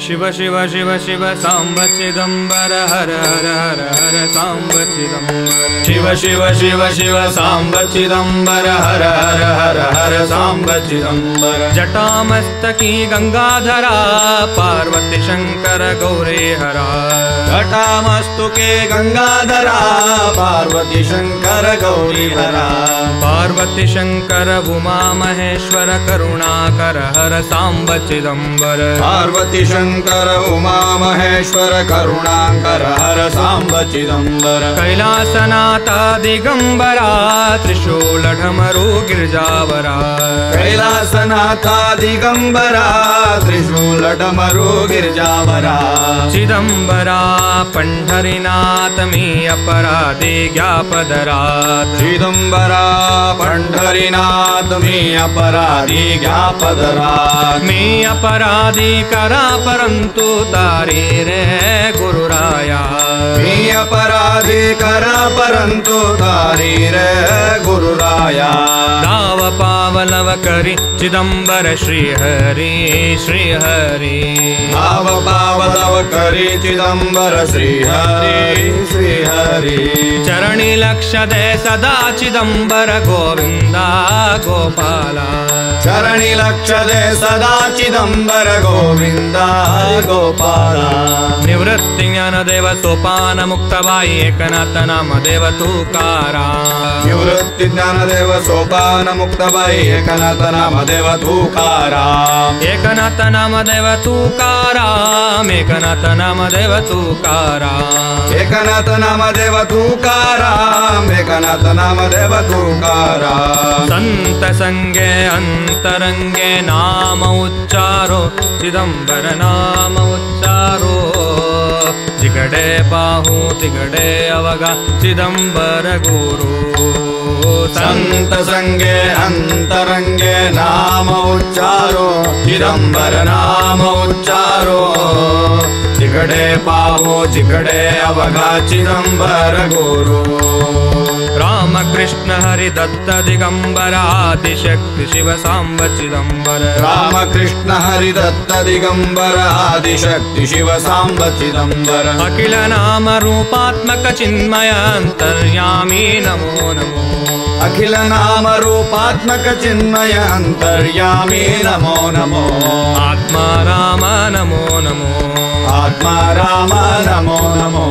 शिव शिव शिव शिव सांब चिदंबर हर हर हर हर सांब चिदंबर शिव शिव शिव शिव सांब चिदंबर हर हर हर हर सांब चिदंबर जटामस्तकी गंगाधरा पार्वती शंकर गौरी हरा जटामस्तके गंगाधरा पार्वती शंकर गौरी हरा पार्वती शंकर उमा महेश्वर करुणाकर हर सांब चिदंबर पार्वती शंकर उमा महेश्वर करुणाकर हर सांब चिदंबर कैलासनाथ दिगंबरा त्रिशूल ढमरू गिरजावरा कैलासनाथ दिगंबरा त्रिशूल डमरू गिरजावरा चिदंबरा पंढरीनाथ मी अपराधी ज्ञापदरात चिदंबरा पंढरीनाथ मी अपराधी ज्ञापदरात मी अपराधी करा परंतु तारी रे गुरुराया मी अपराधी करा परंतु तारी रे गुरुराया दाव पावलव करी चिदंबर श्रीहरी श्रीहरी भाव पावलव करी चिदंबर श्रीहरी श्रीहरी चरणी लक्ष दे सदा चिदंबर गोविंदा गोपाला चरणी लक्ष दे सदा चिदंबर गोविंदा गोपाला निवृत्ति ज्ञानदेव सोपान मुक्तबाई एकनाथ नाम देव तुकारा निवृत्ति ज्ञानदेव सोपान मुक्तबाई एकनाथ नाम देव तुकारा एकनाथ नाम देव तुकारा एकनाथ नाम देव तुकारा एकनाथ नाम देव तुकारा एकनाथ नाम देव तुकारा संत संगे अंतरंगे नाम उच्चारो चिदंबर नाम उच्चारो तिगड़े बाहु तिगड़े अवगा चिदंबर गुरु संत संगे अंतरंगे नाम उच्चारो चिदंबर नाम उच्चारो तिगड़े पाहो तिगड़े अवगा चिदंबर गुरु राम कृष्ण हरि दत्त दिगंबर आदिशक्ति शिव सांब चिदंबर राम कृष्ण हरि दत्त दिगंबर आदिशक्ति शिव सांब चिदंबर अखिल नाम रूपात्मक चिन्मय अंतर्यामी नमो नमो अखिल नाम रूपात्मक चिन्मय अंतर्यामी नमो नमो आत्मा राम नमो नमो आत्मा राम नमो नमो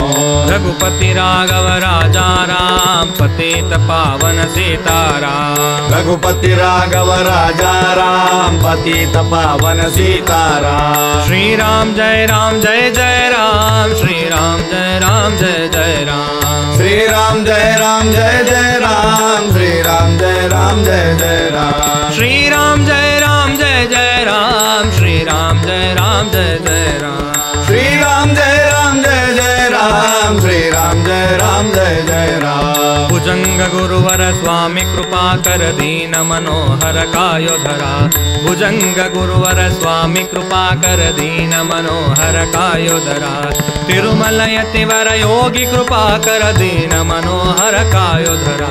रघुपति राघव राजा राम पतित पावन सीताराम रघुपति राघव राजा राम पतित पावन सीताराम श्री राम जय जय राम श्री राम जय जय राम श्री राम जय जय राम श्री राम जय जय राम श्री राम जय जय राम श्री राम जय जय राम श्री राम जय जय राम श्री राम जय जय राम भुजंग गुरुवर स्वामी कृपा कर दीन मनोहर कायोधरा भुजंग गुरुवर स्वामी कृपा कर दीन मनोहर कायोधरा तिरुमल यतिवर योगी कृपा कर दीन मनोहर कायोधरा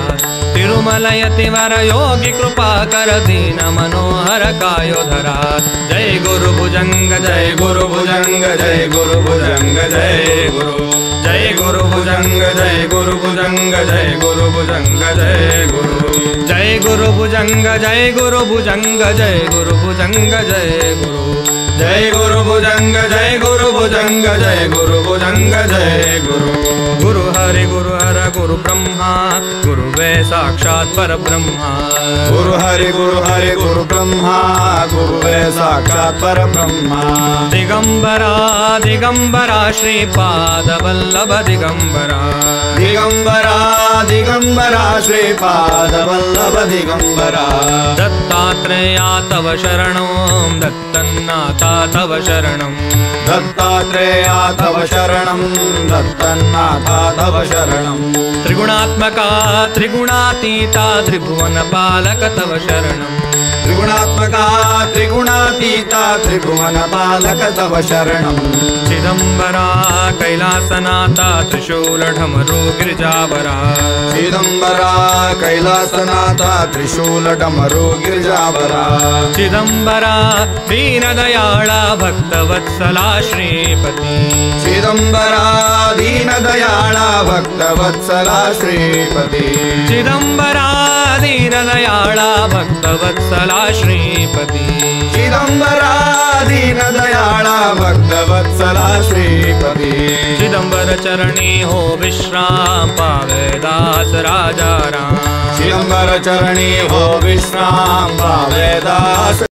तिरुमल यतिवर योगी कृपा कर दीन मनोहर कायोधरा जय गुरु भुजंग जय गुरु भुजंग जय गुरु भुजंग जय गुरु जय गुरु भुजंग जय गुरु भुजंग जय गुरु भुजंग जय गुरु जय गुरु भुजंग जय गुरु भुजंग जय गुरु भुजंग जय गुरु जय गुरु भुजंग जय गुरु भुजंग जय गुरु भुजंग जय गुरु गुरु हरि गुरु हर गुरु ब्रह्मा गुरु वे साक्षात् पर ब्रह्मा गुरु हरि गुरु ब्रह्मा गुरु वे साक्षात् पर ब्रह्मा दिगंबरा दिगंबरा श्रीपाद वल्लभ दिगंबरा दिगंबरा दिगंबरा श्रीपाद वल्लभ दिगंबरा दत्तात्रेया तव शरणं दत्तन्नाथा तव शरणं दत्तात्रेया तव शरणं दत्तन्नाथा तव शरणं त्रिगुणात्मका त्रिगुणातीता त्रिभुवन पालक तव शरणं त्रिगुणात्मका त्रिगुणातीता त्रिभुवनपालक तव शरणम् चिदंबरा कैलासनाथा त्रिशूलढमरू गिरिजावरा चिदंबरा कैलासनाथा त्रिशूलडमरू गिरिजावरा चिदंबरा दीनदयाळा भक्तवत्सला श्रीपती चिदंबरा दीनदयाळा भक्तवत्सला श्रीपती चिदंबरा दीनदयाळा भक्तवत्सला श्रीपती चिदंबरा दीनदयाळा भक्तवत्सला श्रीपती चिदंबर चरणी हो विश्राम पावे दास राजा राम चिदंबर चरणी हो विश्राम पावे दास